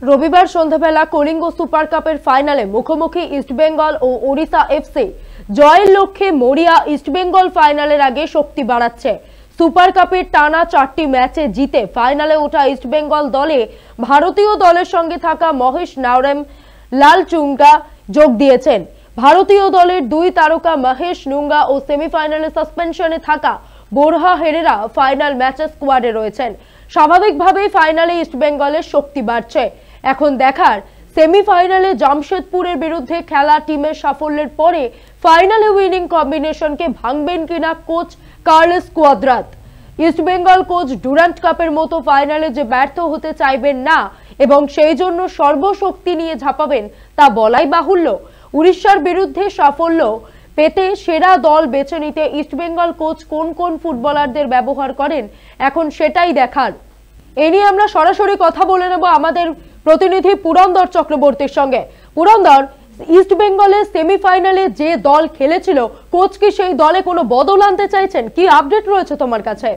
রবিবার সন্ধ্যাবেলা কলিঙ্গ সুপার কাপের ফাইনালে মুখোমুখি ইস্টবেঙ্গল ও ওড়িশা এফসি। জয়ের লক্ষ্যে মরিয়া ইস্টবেঙ্গল ফাইনালের আগে শক্তি বাড়াচ্ছে। সুপার কাপের টানা 4টি ম্যাচে জিতে ফাইনালে ওঠা ইস্টবেঙ্গল দলে ভারতীয় দলের সঙ্গে থাকা মহেশ নাওরেম লালচুঙ্গা যোগ দিয়েছেন। ভারতীয় দলের 2 তারকা মহেশ নুঙ্গা ও সেমিফাইনালে সাসপেনশনে থাকা বোরহা হেরেরা ফাইনাল ম্যাচে স্কোয়াডে রয়েছেন। স্বাভাবিকভাবেই ফাইনালে ইস্টবেঙ্গলের শক্তি বাড়ছে। এখন দেখার সেমিফাইনালে জামশেদপুরের বিরুদ্ধে খেলা টিমের সাফল্যের পরে ফাইনালে উইনিং কম্বিনেশনকে ভাঙবেন কিনা coach Carlos Cuadrat. East Bengal coach Durand কাপের মতো ফাইনালে যে ব্যর্থ হতে চাইবেন না এবং সেই জন্য সর্বশক্তি নিয়ে ঝাঁপাবেন তা বলাই বাহুল্য। উড়িষ্যার বিরুদ্ধে সাফল্য পেতে সেরা দল বেছে নিতে ইস্টবেঙ্গল কোচ কোন কোন ফুটবলারদের ব্যবহার করেন এখন সেটাই দেখার। এ নিয়ে আমরা সরাসরি কথা বলে নেব আমাদের প্রতিনিধি পুরন্দর চক্রবর্তীর সঙ্গে। পুরন্দর, ইস্টবেঙ্গলের সেমিফাইনালে যে দল খেলেছিল, কোচ কি সেই দলে কোনো বদল আনতে চাইছেন? কি আপডেট রয়েছে তোমার কাছে?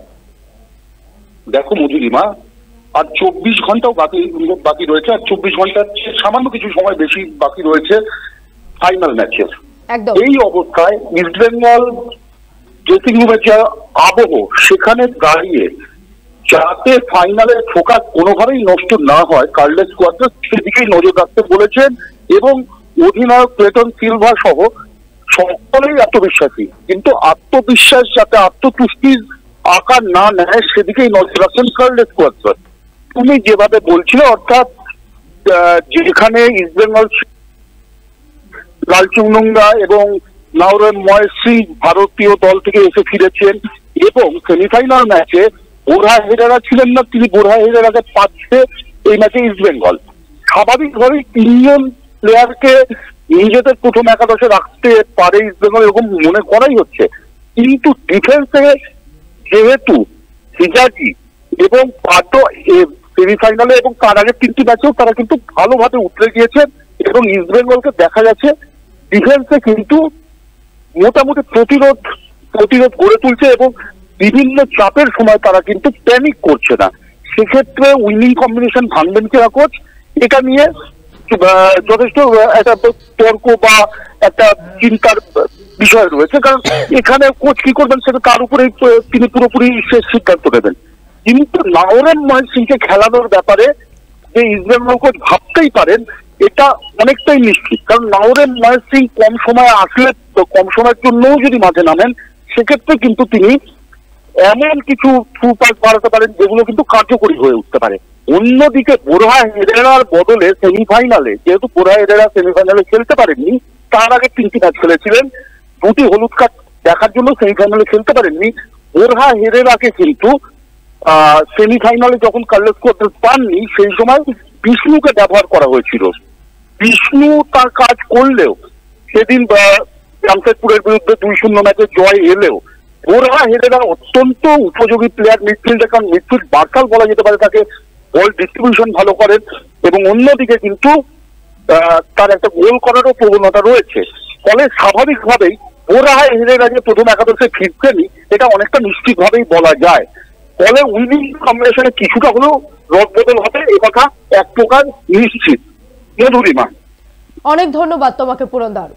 দেখো মধুরিমা, আর 24 ঘন্টাও বাকি রয়েছে, আর 24 ঘন্টার সামান্য কিছু সময় বেশি বাকি রয়েছে ফাইনাল ম্যাচের। এই অবস্থায় ইস্টবেঙ্গল ড্রেসিং রুমের যে আবহ, সেখানে দাঁড়িয়ে যাতে ফাইনালের ফোকাস কোনোভাবেই নষ্ট না হয়, কার্লোস কুয়াদ্রাত সেদিকেই নজর রাখতে বলেছেন এবং অধিনায়ক ক্লেটন সিলভা সহ সকলেই আত্মবিশ্বাসী, কিন্তু আত্মবিশ্বাস যাতে আত্মতুষ্টির আকার না নেয় সেদিকেই নজর রাখছেন কার্লোস কুয়াদ্রাত। তুমি যেভাবে বলছিলে, অর্থাৎ যেখানে ইস্টবেঙ্গল লালচুংনুঙ্গা এবং নাওরেম মহেশী ভারতীয় দল থেকে এসে ফিরেছেন এবং সেমিফাইনাল ম্যাচে বোরহা হেরেরা ছিলেন না, তিনি বোরহা হেরেরাকে পাচ্ছে এই ম্যাচে ইস্টবেঙ্গল। স্বাভাবিকভাবেই 3 জন প্লেয়ারকে নিজেদের প্রথম একাদশে রাখতে পারে ইস্টবেঙ্গল, এরকম মনে করাই হচ্ছে। কিন্তু ডিফেন্সে যেহেতু হিজাজি এবং পাটো সেমিফাইনালে এবং তার আগে 3টি ম্যাচেও তারা কিন্তু ভালোভাবে উতরে গিয়েছেন এবং ইস্টবেঙ্গলকে দেখা যাচ্ছে ডিফেন্সে কিন্তু মোটামুটি প্রতিরোধ গড়ে তুলছে এবং বিভিন্ন চাপের সময় তারা কিন্তু প্যানিক করছে না। সেক্ষেত্রে উইনিং কম্বিনেশন ভাঙবেন কিনা কোচ, এটা নিয়ে যথেষ্ট একটা তর্ক বা একটা চিন্তার বিষয় রয়েছে, কারণ এখানে কোচ কি করবেন সেটা তার উপরেই তিনি পুরোপুরি শেষ সিদ্ধান্ত নেবেন। কিন্তু নাওরেম মহেশীকে খেলানোর ব্যাপারে যে ইস্টবেঙ্গল কোচ ভাবতেই পারেন, এটা অনেকটাই নিশ্চিত, কারণ নাওরেম মহেশী কম সময়ে আসলে, কম সময়ের জন্যও যদি মাঠে নামেন, সেক্ষেত্রে কিন্তু তিনি এমন কিছু থ্রু পাস বাড়াতে পারেন যেগুলো কিন্তু কার্যকরী হয়ে উঠতে পারে। অন্যদিকে বোরহা হেরেরার বদলে সেমিফাইনালে, যেহেতু বোরহা হেরেরা সেমিফাইনালে খেলতে পারেননি, তার আগে 3টি ম্যাচ খেলেছিলেন, 2টি হলুদ কার্ড দেখার জন্য সেমিফাইনালে খেলতে পারেননি। বোরহা হেরেরাকে কিন্তু সেমিফাইনালে যখন কার্লোস কুয়াদ্রাত পাননি, সেই সময় বিষ্ণুকে ব্যবহার করা হয়েছিল। বিষ্ণু তার কাজ করলেও সেদিন জামশেদপুরের বিরুদ্ধে 2-0 ম্যাচে জয় এলেও বোরহা হেরেরা অত্যন্ত উপযোগী প্লেয়ার মিডফিল্ডে, কারণ মিডফিল্ড বার্সাল বলা যেতে পারে তাকে, বল ডিস্ট্রিবিউশন ভালো করেন এবং অন্যদিকে কিন্তু তার একটা গোল করারও প্রবণতা রয়েছে। ফলে স্বাভাবিকভাবেই বোরহা হেরেরা যে প্রথম একাদশে ফিরছেনি, এটা অনেকটা নিশ্চিতভাবেই বলা যায়। ফলে উইনিং কম্বিনেশনে কিছুটা হলেও রদবদল হবে, এ কথা এক প্রকার নিশ্চিত। মধুরিমা, অনেক ধন্যবাদ তোমাকে পুরন্দর।